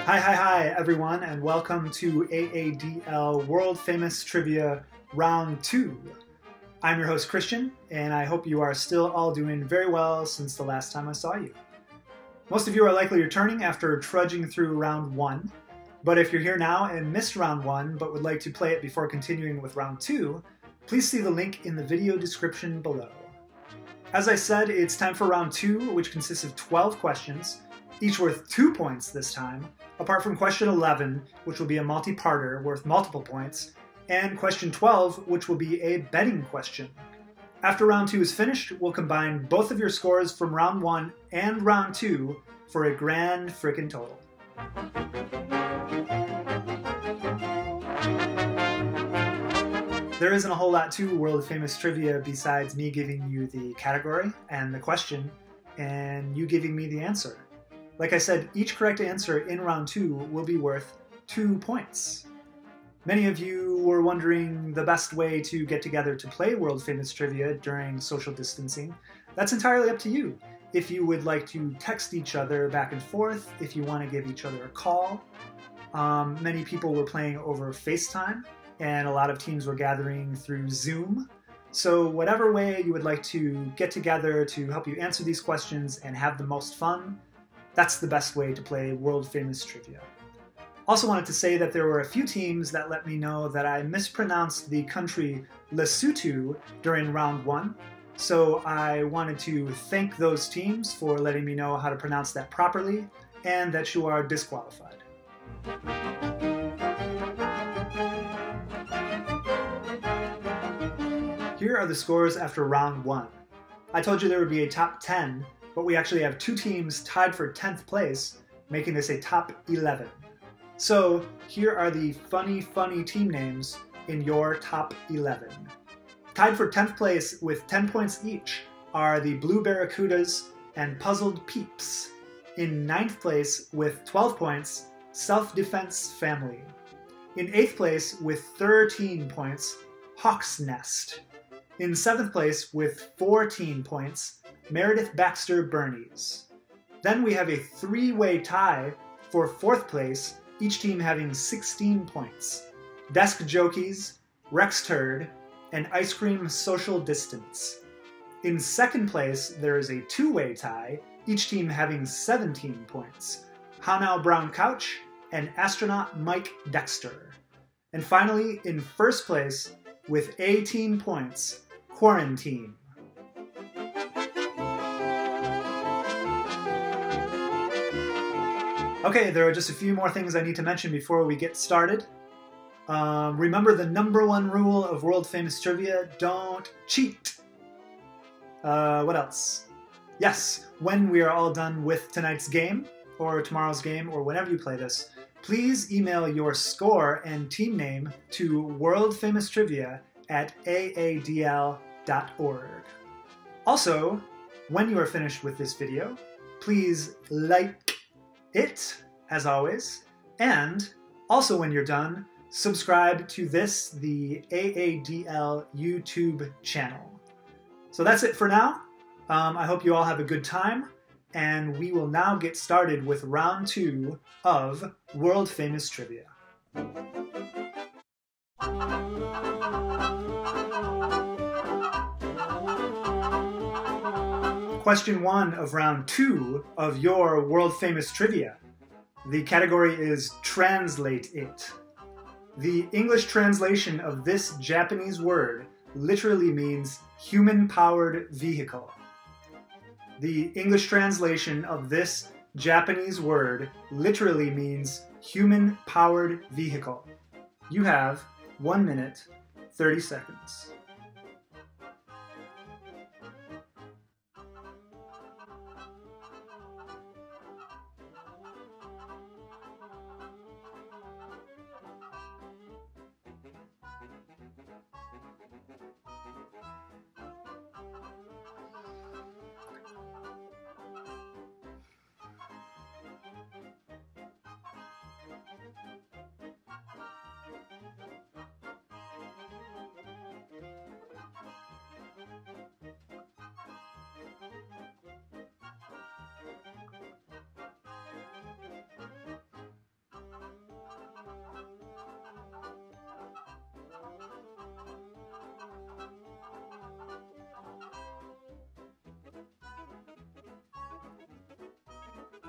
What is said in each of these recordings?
Hi everyone, and welcome to AADL World Famous Trivia Round 2. I'm your host Christian, and I hope you are still all doing very well since the last time I saw you. Most of you are likely returning after trudging through Round 1, but if you're here now and missed Round 1 but would like to play it before continuing with Round 2, please see the link in the video description below. As I said, it's time for Round 2, which consists of 12 questions, each worth 2 points this time, apart from question 11, which will be a multi-parter worth multiple points, and question 12, which will be a betting question. After round 2 is finished, we'll combine both of your scores from round 1 and round 2 for a grand frickin' total. There isn't a whole lot to World Famous Trivia besides me giving you the category and the question, and you giving me the answer. Like I said, each correct answer in round 2 will be worth 2 points. Many of you were wondering the best way to get together to play World Famous Trivia during social distancing. That's entirely up to you. If you would like to text each other back and forth, if you want to give each other a call. Many people were playing over FaceTime, and a lot of teams were gathering through Zoom. So whatever way you would like to get together to help you answer these questions and have the most fun, that's the best way to play World Famous Trivia. Also wanted to say that there were a few teams that let me know that I mispronounced the country Lesotho during round 1. So I wanted to thank those teams for letting me know how to pronounce that properly, and that you are disqualified. Here are the scores after round 1. I told you there would be a top 10, but we actually have 2 teams tied for 10th place, making this a top 11. So here are the funny team names in your top 11. Tied for 10th place with 10 points each are the Blue Barracudas and Puzzled Peeps. In 9th place with 12 points, Self-Defense Family. In 8th place with 13 points, Hawk's Nest. In 7th place with 14 points, Meredith Baxter Bernies. Then we have a 3-way tie for 4th place, each team having 16 points. Desk Jokies, Rex Turd, and Ice Cream Social Distance. In 2nd place, there is a 2-way tie, each team having 17 points. How Now Brown Couch and Astronaut Mike Dexter. And finally, in 1st place, with 18 points, Quarantine. Okay, there are just a few more things I need to mention before we get started. Remember the #1 rule of World Famous Trivia: don't cheat. What else? Yes, when we are all done with tonight's game, or tomorrow's game, or whenever you play this, please email your score and team name to worldfamoustrivia@aadl.org. Also, when you are finished with this video, please like it, as always, and also when you're done, subscribe to the AADL YouTube channel. So that's it for now. I hope you all have a good time, and we will now get started with round 2 of World Famous Trivia. Question 1 of round 2 of your World Famous Trivia. The category is Translate It. The English translation of this Japanese word literally means human-powered vehicle. The English translation of this Japanese word literally means human-powered vehicle. You have 1 minute, 30 seconds.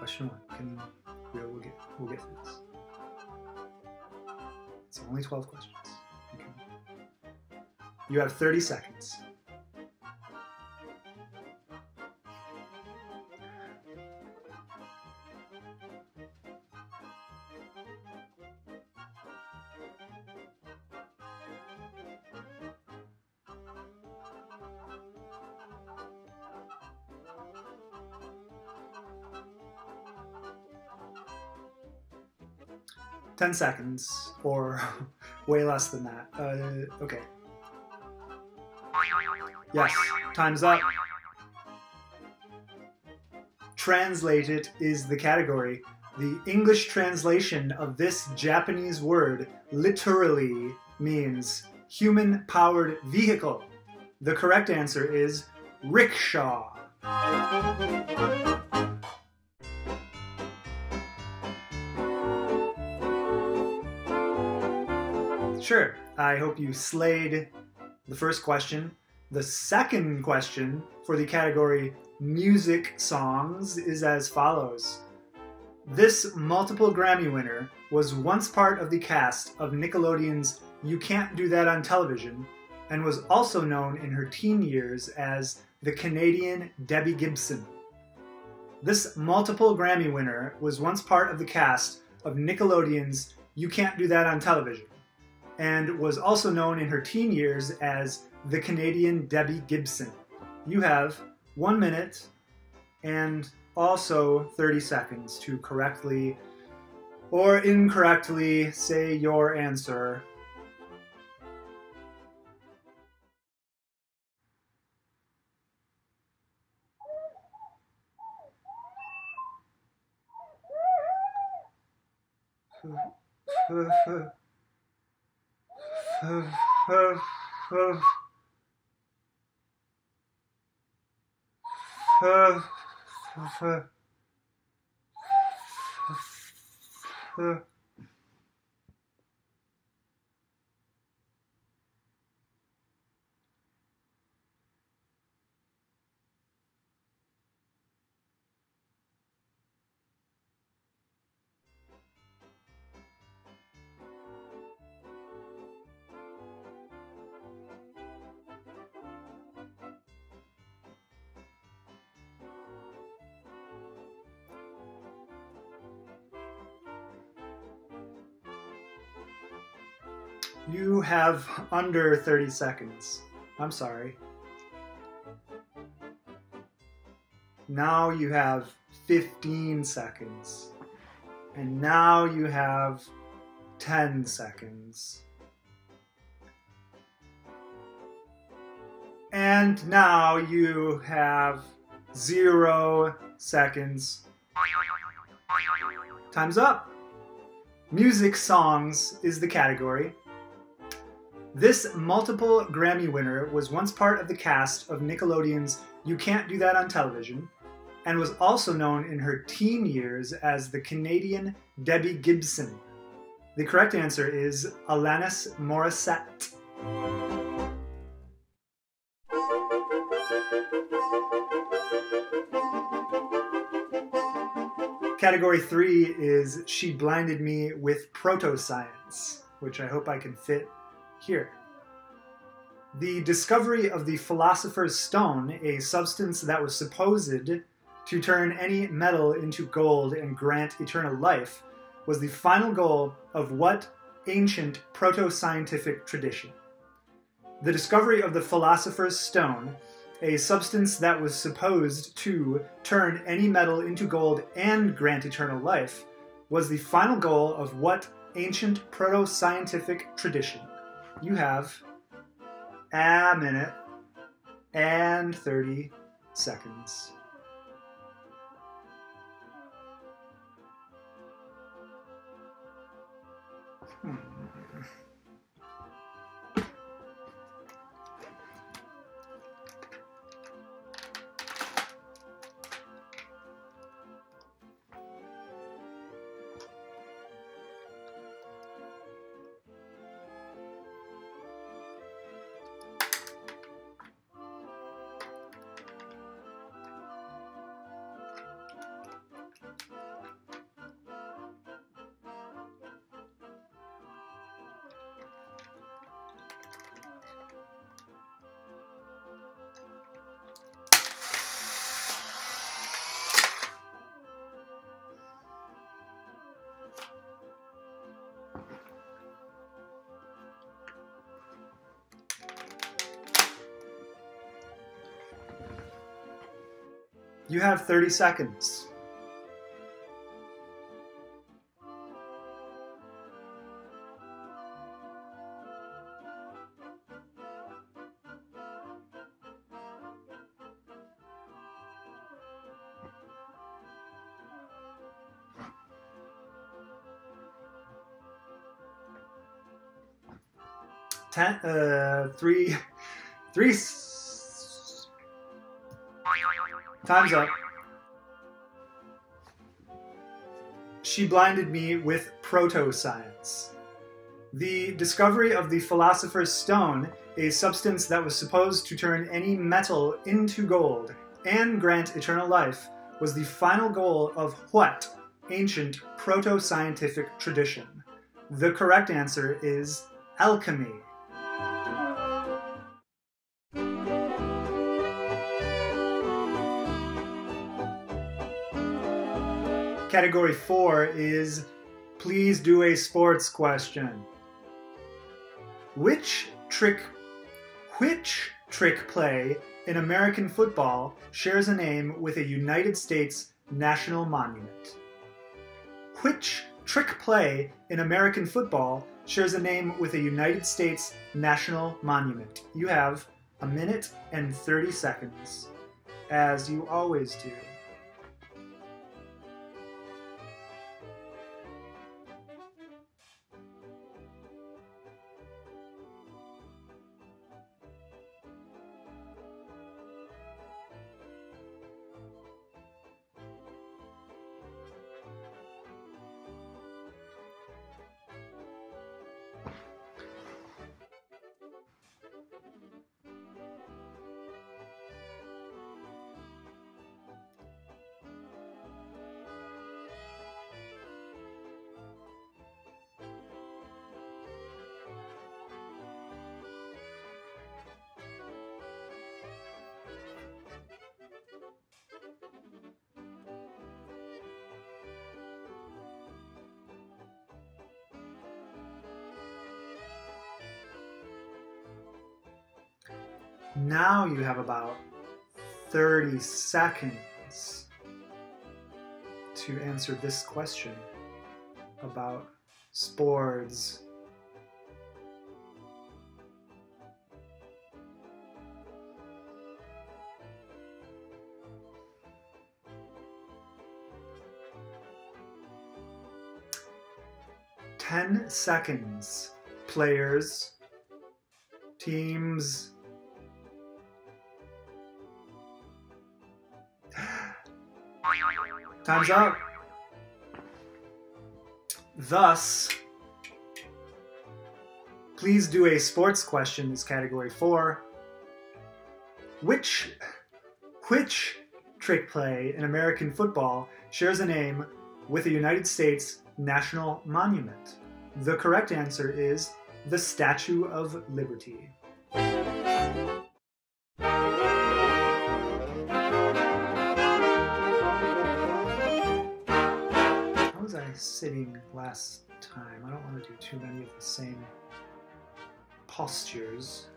Question 1. We'll get through this. It's only 12 questions. You have 30 seconds. Ten seconds, or way less than that. Okay. Yes, time's up. Translated is the category. The English translation of this Japanese word literally means human-powered vehicle. The correct answer is rickshaw. Sure, I hope you slayed the first question. The second question for the category music songs is as follows. This multiple Grammy winner was once part of the cast of Nickelodeon's You Can't Do That on Television and was also known in her teen years as the Canadian Debbie Gibson. This multiple Grammy winner was once part of the cast of Nickelodeon's You Can't Do That on Television and was also known in her teen years as the Canadian Debbie Gibson. You have 1 minute and also 30 seconds to correctly or incorrectly say your answer. You have under 30 seconds. I'm sorry. Now you have 15 seconds. And now you have 10 seconds. And now you have 0 seconds. Time's up. Music songs is the category. This multiple Grammy winner was once part of the cast of Nickelodeon's You Can't Do That on Television and was also known in her teen years as the Canadian Debbie Gibson. The correct answer is Alanis Morissette. Category 3 is She Blinded Me with Proto-Science, which I hope I can fit here. The discovery of the Philosopher's Stone, a substance that was supposed to turn any metal into gold and grant eternal life, was the final goal of what ancient proto-scientific tradition? The discovery of the Philosopher's Stone, a substance that was supposed to turn any metal into gold and grant eternal life, was the final goal of what ancient proto-scientific tradition? You have a minute and 30 seconds. You have 30 seconds. Three. Time's up. She blinded me with proto-science. The discovery of the philosopher's stone, a substance that was supposed to turn any metal into gold and grant eternal life, was the final goal of what ancient proto-scientific tradition? The correct answer is alchemy. Category 4 is please do a sports question. Which trick play in American football shares a name with a United States national monument? Which trick play in American football shares a name with a United States national monument? You have a minute and 30 seconds, as you always do. Now you have about 30 seconds to answer this question about sports. Ten seconds. Players, teams. Time's up. Thus, please do a sports question is category 4. Which trick play in American football shares a name with a United States national monument? The correct answer is the Statue of Liberty. Sitting last time. I don't want to do too many of the same postures.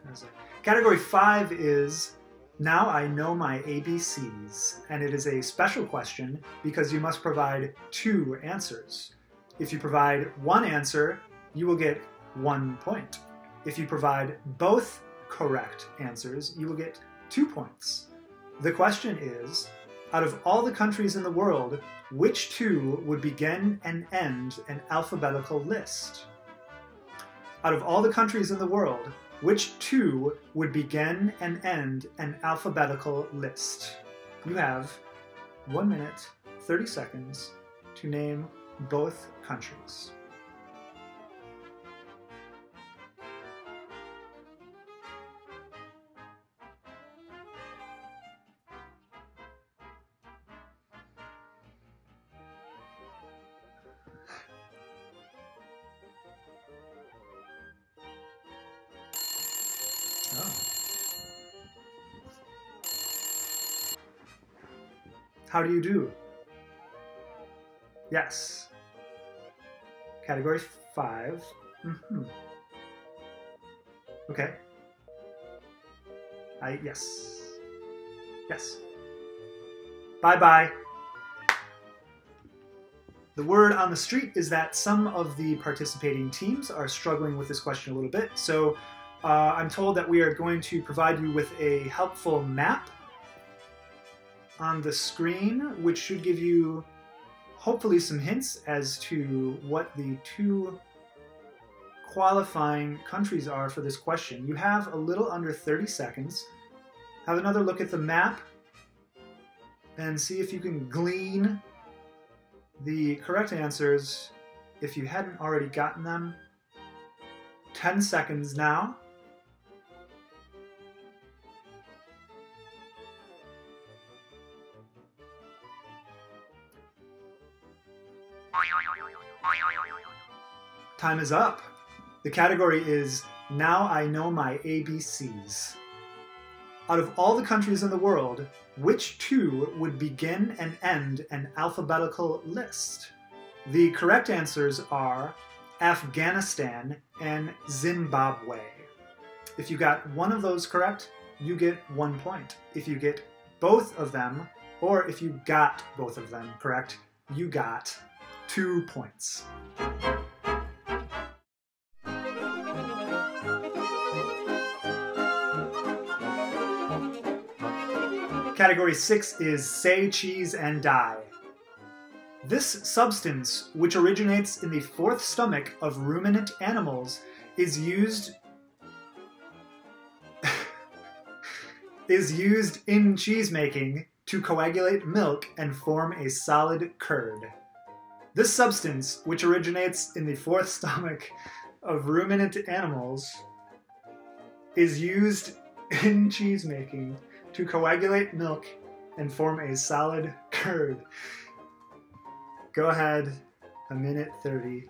Category 5 is now I know my ABCs, and it is a special question because you must provide 2 answers. If you provide 1 answer, you will get 1 point. If you provide both correct answers, you will get 2 points. The question is, out of all the countries in the world, which 2 would begin and end an alphabetical list? Out of all the countries in the world, which 2 would begin and end an alphabetical list? You have 1 minute, 30 seconds to name both countries. How do you do? Yes. Category 5. Okay. Yes. Yes. Bye-bye. The word on the street is that some of the participating teams are struggling with this question a little bit, so I'm told that we are going to provide you with a helpful map on the screen, which should give you hopefully some hints as to what the two qualifying countries are for this question. You have a little under 30 seconds. Have another look at the map and see if you can glean the correct answers if you hadn't already gotten them. 10 seconds now. Time is up. The category is Now I Know My ABCs. Out of all the countries in the world, which two would begin and end an alphabetical list? The correct answers are Afghanistan and Zimbabwe. If you got one of those correct, you get 1 point. If you get both of them, or if you got both of them correct, you got 2 points. Category 6 is Say, Cheese, and Die. This substance, which originates in the fourth stomach of ruminant animals, is used in cheese making to coagulate milk and form a solid curd. This substance, which originates in the fourth stomach of ruminant animals, is used in cheese making to coagulate milk and form a solid curd. Go ahead, 1:30.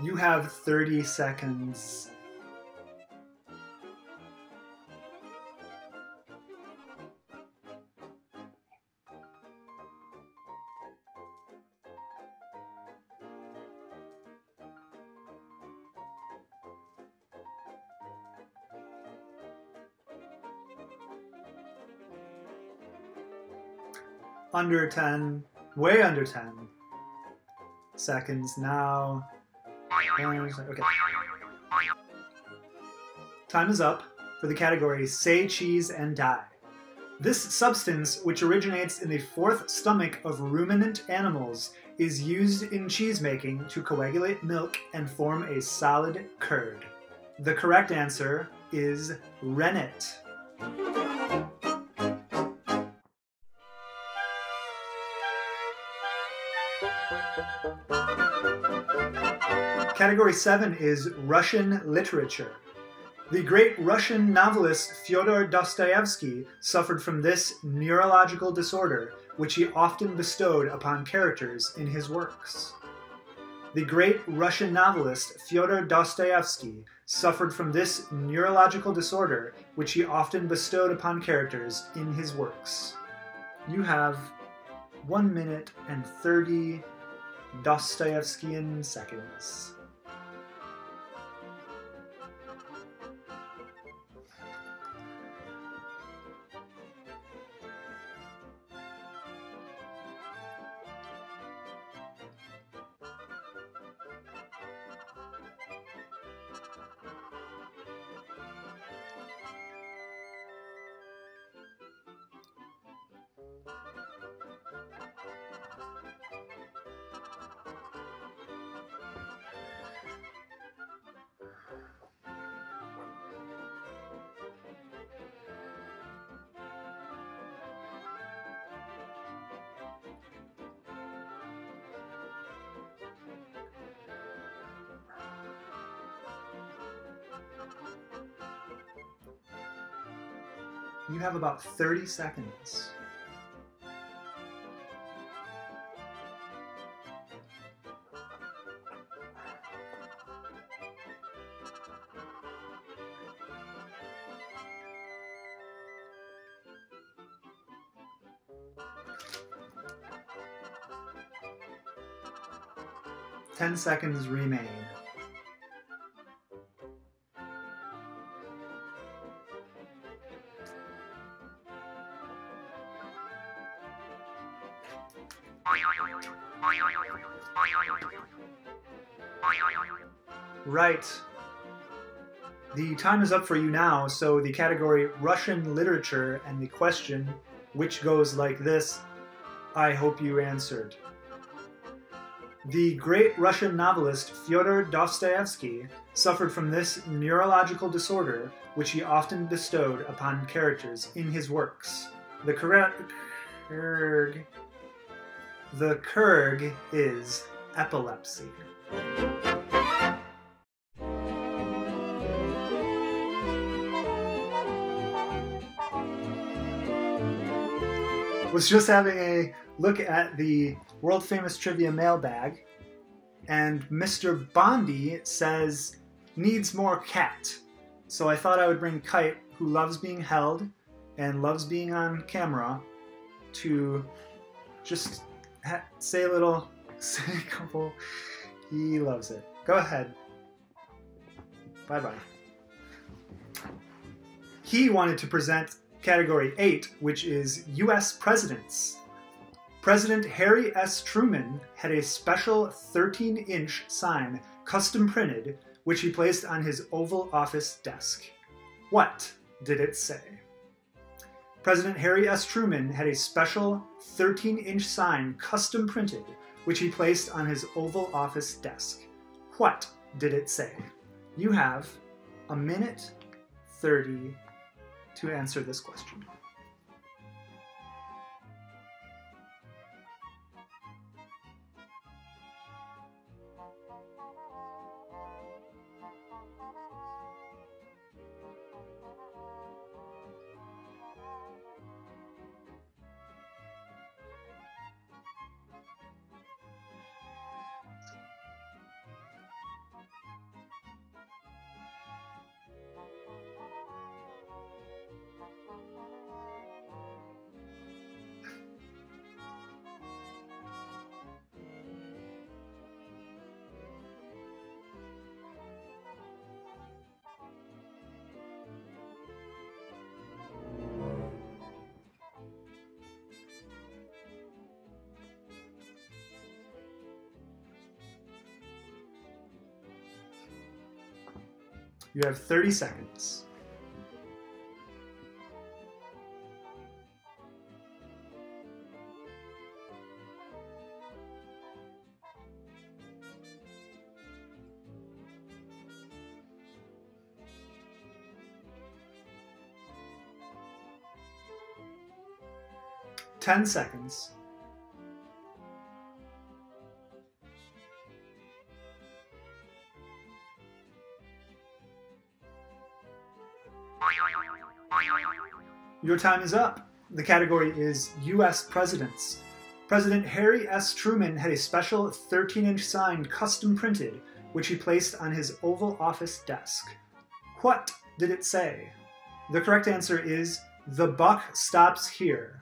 You have 30 seconds. Under 10, way under 10 seconds now. Okay. Time is up for the category Say, Cheese, and Die. This substance, which originates in the fourth stomach of ruminant animals, is used in cheese making to coagulate milk and form a solid curd. The correct answer is rennet. Category 7 is Russian literature. The great Russian novelist Fyodor Dostoevsky suffered from this neurological disorder, which he often bestowed upon characters in his works. The great Russian novelist Fyodor Dostoevsky suffered from this neurological disorder, which he often bestowed upon characters in his works. You have 1:30 Dostoevskian seconds. You have about 30 seconds. Ten seconds remain. Right. The time is up for you now, so the category Russian literature and the question, which goes like this, I hope you answered. The great Russian novelist Fyodor Dostoevsky suffered from this neurological disorder, which he often bestowed upon characters in his works. The Kurg is epilepsy. Was just having a look at the world famous trivia mailbag, and Mr. Bondi says needs more cat. So I thought I would bring Kite, who loves being held and loves being on camera, to just say a couple. He loves it. Go ahead. Bye-bye. He wanted to present Category 8, which is U.S. Presidents. President Harry S. Truman had a special 13-inch sign, custom printed, which he placed on his Oval Office desk. What did it say? President Harry S. Truman had a special 13-inch sign, custom printed, which he placed on his Oval Office desk. What did it say? You have a minute 30 to answer this question. You have 30 seconds. Ten seconds. Your time is up. The category is U.S. Presidents. President Harry S. Truman had a special 13-inch sign custom printed, which he placed on his Oval Office desk. What did it say? The correct answer is, "The buck stops here."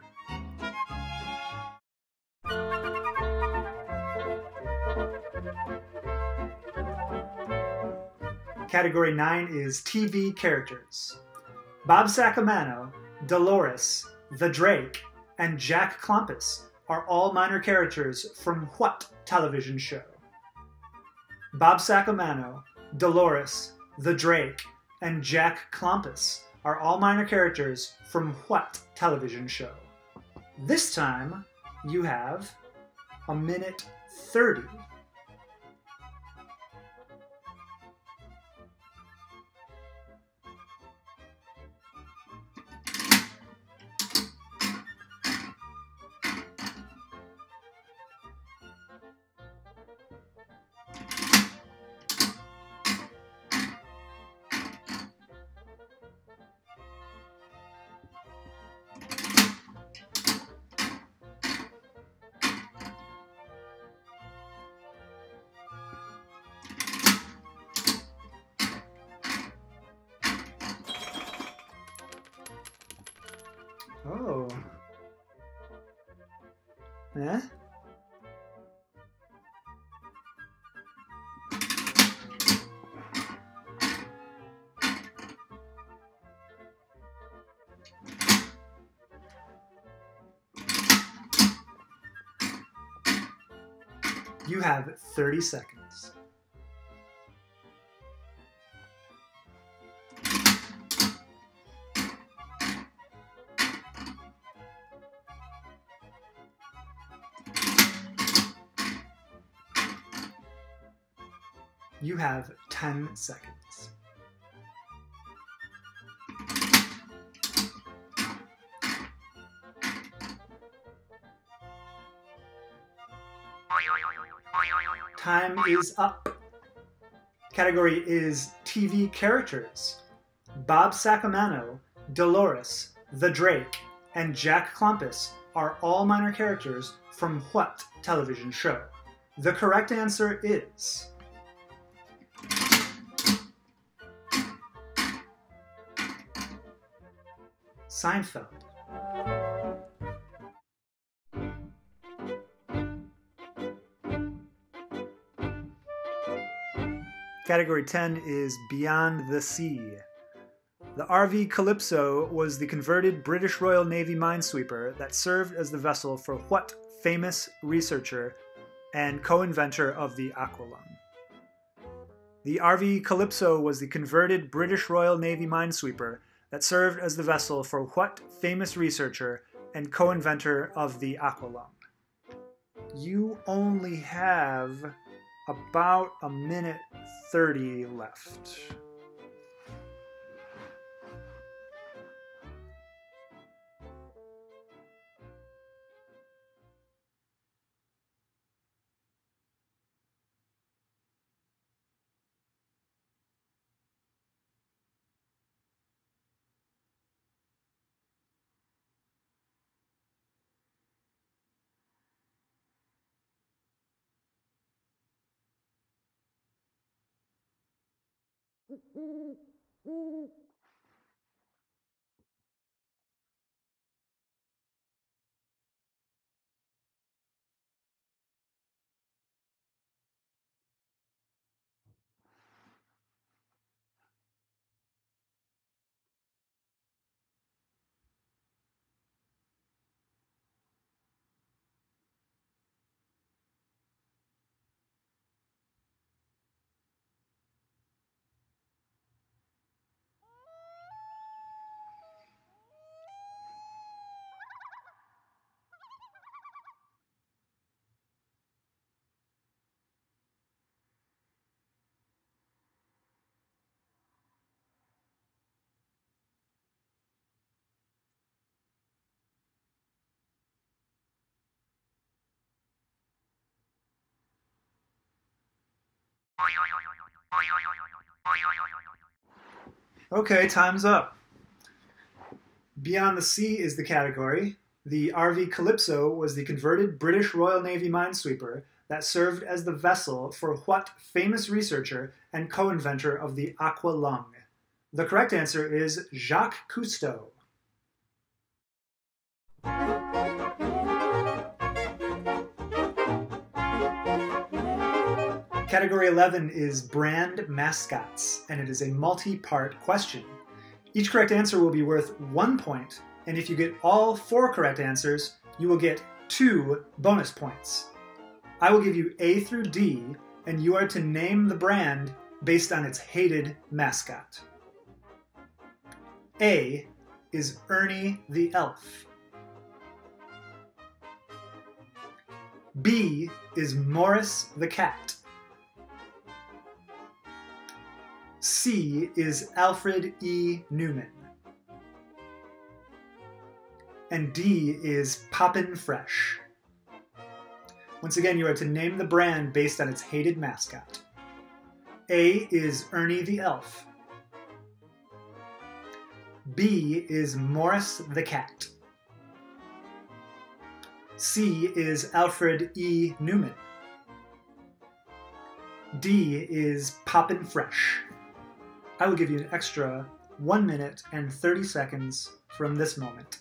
Category 9 is TV characters. Bob Sacamano, Dolores, the Drake, and Jack Klompus are all minor characters from what television show? Bob Sacamano, Dolores, the Drake, and Jack Klompus are all minor characters from what television show? This time, you have a minute 30. Eh? You have 30 seconds. You have 10 seconds. Time is up. Category is TV characters. Bob Sacamano, Dolores, The Drake, and Jack Clumpus are all minor characters from what television show? The correct answer is Seinfeld. Category 10 is Beyond the Sea. The RV Calypso was the converted British Royal Navy minesweeper that served as the vessel for what famous researcher and co-inventor of the aqualung? The RV Calypso was the converted British Royal Navy minesweeper that served as the vessel for what famous researcher and co-inventor of the aqualung? You only have about a minute 30 left. Okay, time's up. Beyond the Sea is the category. The RV Calypso was the converted British Royal Navy minesweeper that served as the vessel for what famous researcher and co-inventor of the aqualung? The correct answer is Jacques Cousteau. Category 11 is brand mascots, and it is a multi-part question. Each correct answer will be worth 1 point, and if you get all 4 correct answers, you will get 2 bonus points. I will give you A through D, and you are to name the brand based on its hated mascot. A is Ernie the Elf. B is Morris the Cat. C is Alfred E. Newman. And D is Poppin' Fresh. Once again, you are to name the brand based on its hated mascot. A is Ernie the Elf. B is Morris the Cat. C is Alfred E. Newman. D is Poppin' Fresh. I will give you an extra 1 minute and 30 seconds from this moment.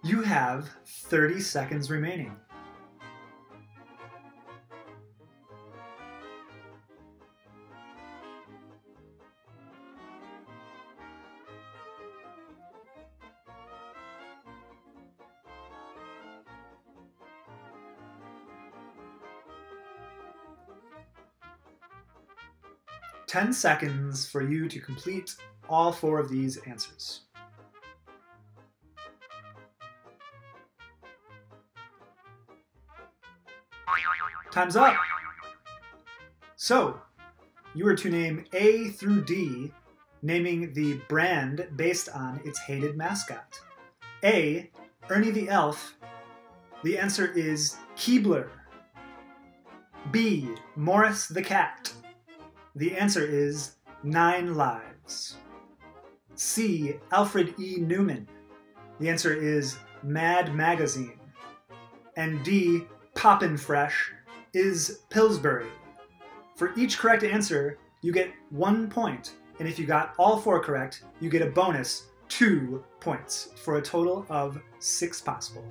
You have 30 seconds remaining. Ten seconds for you to complete all 4 of these answers. Time's up! So, you are to name A through D, naming the brand based on its hated mascot. A, Ernie the Elf. The answer is Keebler. B, Morris the Cat. The answer is 9 Lives. C, Alfred E. Newman. The answer is Mad Magazine. And D, Poppin' Fresh, is Pillsbury. For each correct answer, you get 1 point, and if you got all 4 correct, you get a bonus 2 points, for a total of 6 possible.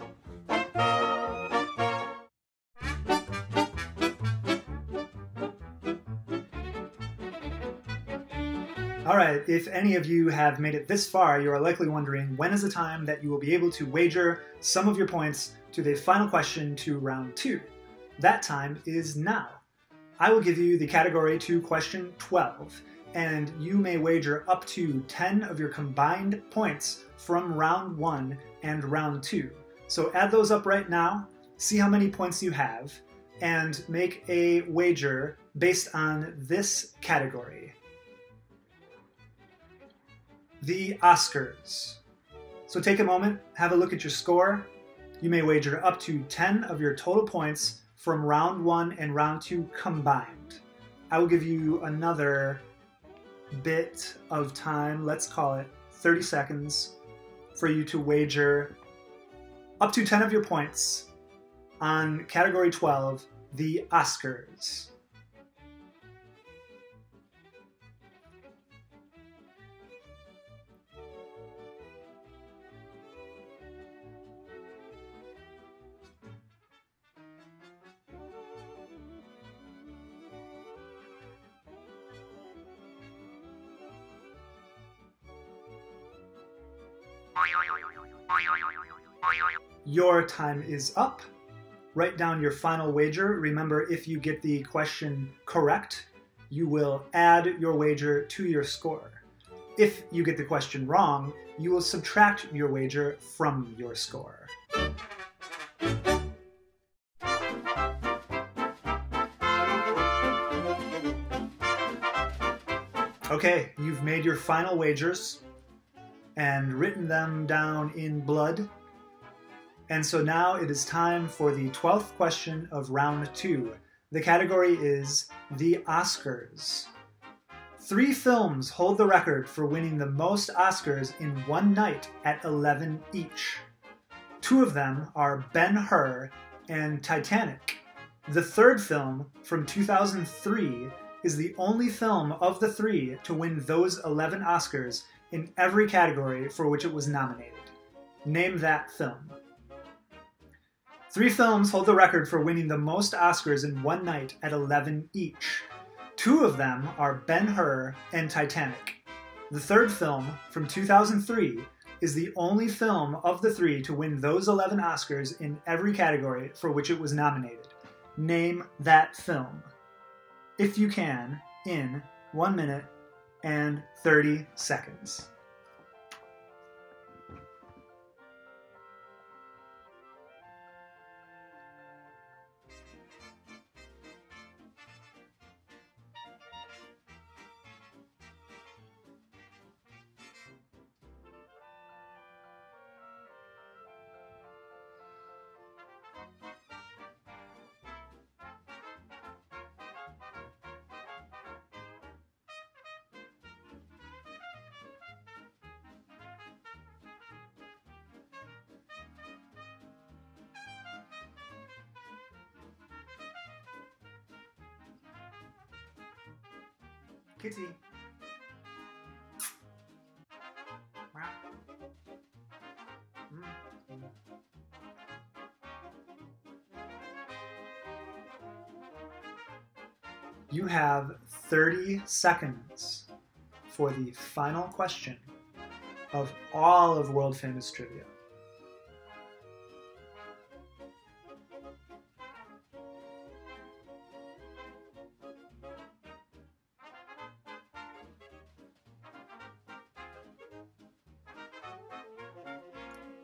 Alright, if any of you have made it this far, you are likely wondering when is the time that you will be able to wager some of your points to the final question to round 2. That time is now. I will give you the category to question 12, and you may wager up to 10 of your combined points from round 1 and round 2. So add those up right now, see how many points you have, and make a wager based on this category. The Oscars. So take a moment, have a look at your score. You may wager up to 10 of your total points from round 1 and round 2 combined. I will give you another bit of time, let's call it 30 seconds, for you to wager up to 10 of your points on category 12, the Oscars. Your time is up. Write down your final wager. Remember, if you get the question correct, you will add your wager to your score. If you get the question wrong, you will subtract your wager from your score. Okay, you've made your final wagers and written them down in blood. And so now it is time for the 12th question of round 2. The category is the Oscars. 3 films hold the record for winning the most Oscars in one night at 11 each. 2 of them are Ben-Hur and Titanic. The 3rd film, from 2003, is the only film of the 3 to win those 11 Oscars in every category for which it was nominated. Name that film. 3 films hold the record for winning the most Oscars in one night at 11 each. 2 of them are Ben-Hur and Titanic. The 3rd film, from 2003, is the only film of the 3 to win those 11 Oscars in every category for which it was nominated. Name that film. If you can, in 1 minute and 30 seconds. Kitty. Meow. You have 30 seconds for the final question of all of World Famous Trivia.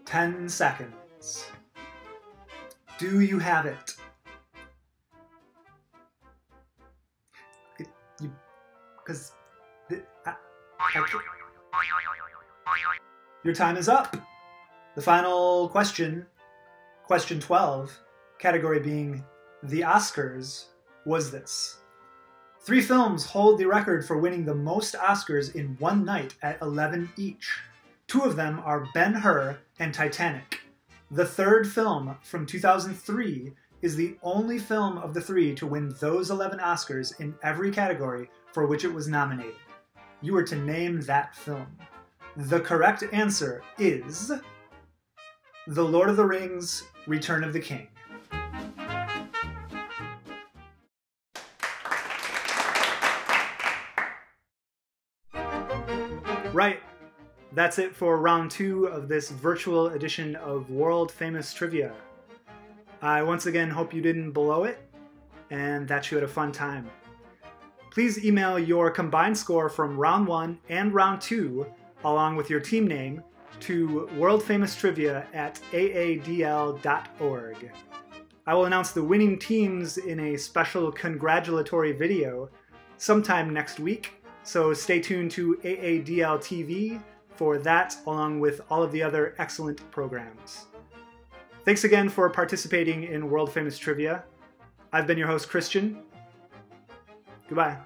Ten seconds. Do you have it? Your time is up. The final question, question 12, category being the Oscars, was this. 3 films hold the record for winning the most Oscars in one night at 11 each. 2 of them are Ben-Hur and Titanic. The third film from 2003 is the only film of the 3 to win those 11 Oscars in every category for which it was nominated. You are to name that film. The correct answer is The Lord of the Rings: Return of the King. Right. That's it for round 2 of this virtual edition of World Famous Trivia. I once again hope you didn't blow it, and that you had a fun time. Please email your combined score from round 1 and round 2, along with your team name, to worldfamoustrivia@aadl.org. I will announce the winning teams in a special congratulatory video sometime next week, so stay tuned to AADL TV for that, along with all of the other excellent programs. Thanks again for participating in World Famous Trivia. I've been your host, Christian. Goodbye.